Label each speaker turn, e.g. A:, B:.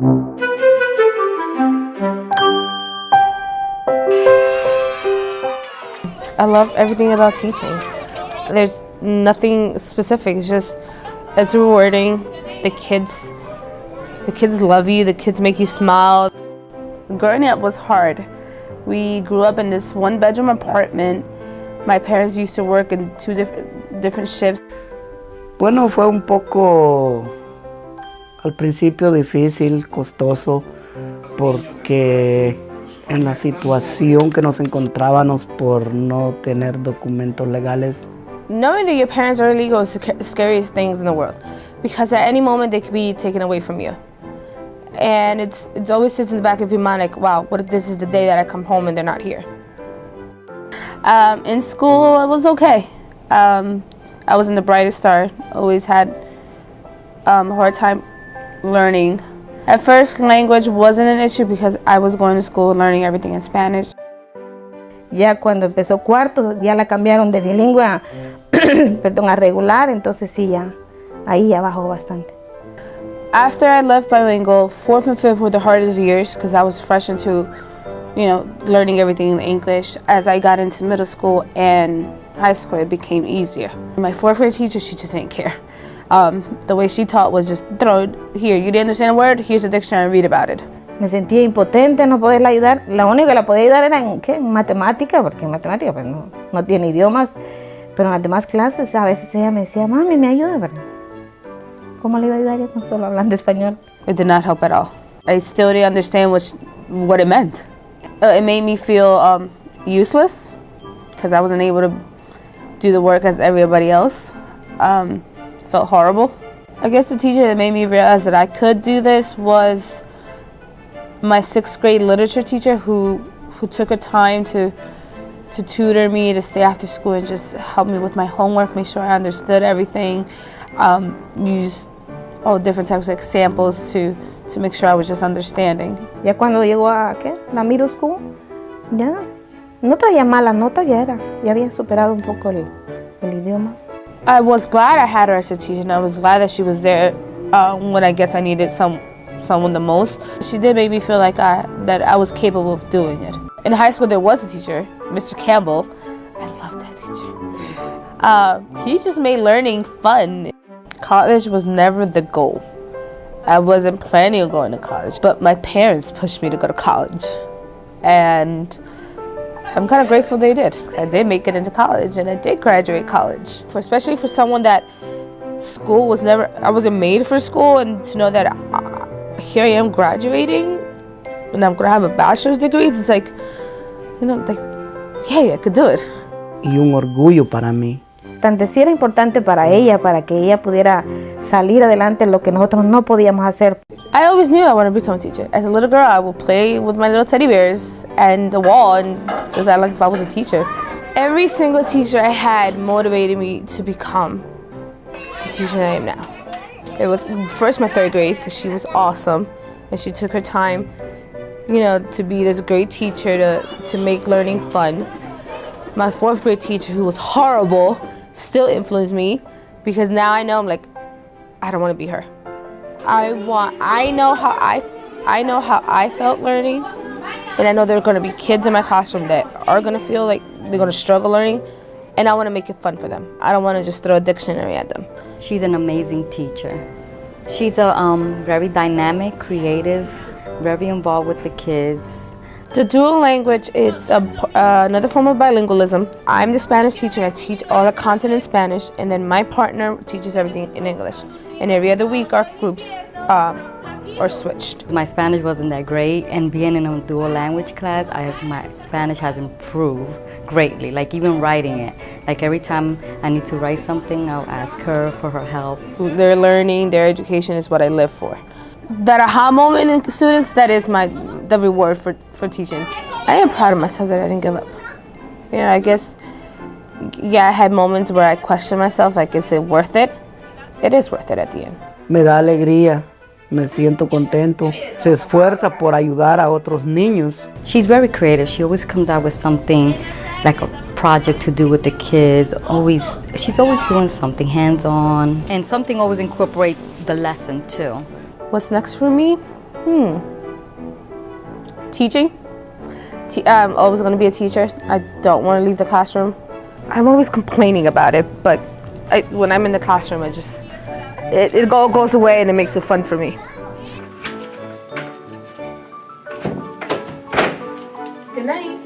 A: I love everything about teaching. There's nothing specific. It's rewarding. The kids love you. The kids make you smile. Growing up was hard. We grew up in this one-bedroom apartment. My parents used to work in two different shifts.
B: Bueno, fue un poco al principio difícil, costoso, porque en la situación que nos encontrábamos por no tener documentos legales.
A: Knowing that your parents are illegal is the scariest things in the world, because at any moment they could be taken away from you. And it's always sits in the back of your mind like, wow, what if this is the day that I come home and they're not here? In school, it was okay. I wasn't the brightest star. Always had a hard time learning. At first, language wasn't an issue because I was going to school learning everything in Spanish.
C: Ya cuando empezó cuarto, ya la cambiaron de bilingüe a, a regular, entonces sí, ya, ahí ya bajó bastante.
A: After I left bilingual, 4th and 5th were the hardest years because I was fresh into, learning everything in English. As I got into middle school and high school, it became easier. My 4th grade teacher, she just didn't care. The way she taught was just throw it here. You didn't understand a word? Here's a dictionary, read about it.
C: Me sentía impotente no poderla ayudar. La única que la podía ayudar era en matemática, porque en matemática pues, no tiene idiomas. Pero en las demás clases a veces ella me decía, mami, me ayuda, ¿verdad? ¿Cómo le iba a ayudar ella con solo hablando español?
A: It did not help at all. I still didn't understand what it meant. It made me feel useless because I wasn't able to do the work as everybody else. Felt horrible. I guess the teacher that made me realize that I could do this was my 6th grade literature teacher who took her time to tutor me, to stay after school and just help me with my homework, make sure I understood everything, use all different types of examples to make sure I was just understanding.
C: Ya cuando llegó a la middle school, ya no traía malas notas, ya había superado un poco el idioma.
A: I was glad I had her as a teacher, and I was glad that she was there when I guess I needed someone the most. She did make me feel like that I was capable of doing it. In high school, there was a teacher, Mr. Campbell. I loved that teacher. He just made learning fun. College was never the goal. I wasn't planning on going to college, but my parents pushed me to go to college. And I'm kind of grateful they did, because I did make it into college and I did graduate college. Especially for someone that school was never, I wasn't made for school, and to know that here I am graduating and I'm going to have a bachelor's degree, it's like, yeah, I could do it.
B: Y un orgullo para mí.
C: Tanto sí era importante para que ella pudiera salir adelante en lo que nosotros no podíamos hacer.
A: I always knew I wanted to become a teacher. As a little girl, I would play with my little teddy bears and the wall and just act like if I was a teacher. Every single teacher I had motivated me to become the teacher that I am now. It was first my 3rd grade, because she was awesome and she took her time, to be this great teacher, to make learning fun. My 4th grade teacher, who was horrible, still influenced me, because now I know I don't want to be her. I know how I felt learning, and I know there are going to be kids in my classroom that are going to feel like they're going to struggle learning, and I want to make it fun for them. I don't want to just throw a dictionary at them.
D: She's an amazing teacher. She's a very dynamic, creative, very involved with the kids.
A: The dual language, it's another form of bilingualism. I'm the Spanish teacher, and I teach all the content in Spanish, and then my partner teaches everything in English. And every other week, our groups are switched.
D: My Spanish wasn't that great, and being in a dual language class, my Spanish has improved greatly, like even writing it. Like every time I need to write something, I'll ask her for her help.
A: Their learning, their education is what I live for. That aha moment in students, that is the reward for teaching. I am proud of myself that I didn't give up. I guess, I had moments where I questioned myself, like, is it worth it? It is worth it at the end.
B: Me da alegría, me siento contento. Se esfuerza por ayudar a otros niños.
D: She's very creative. She always comes out with something, like a project to do with the kids. She's always doing something hands-on, and something always incorporates the lesson too.
A: What's next for me? Teaching. I'm always going to be a teacher. I don't want to leave the classroom. I'm always complaining about it, but when I'm in the classroom, it all goes away and it makes it fun for me. Good night.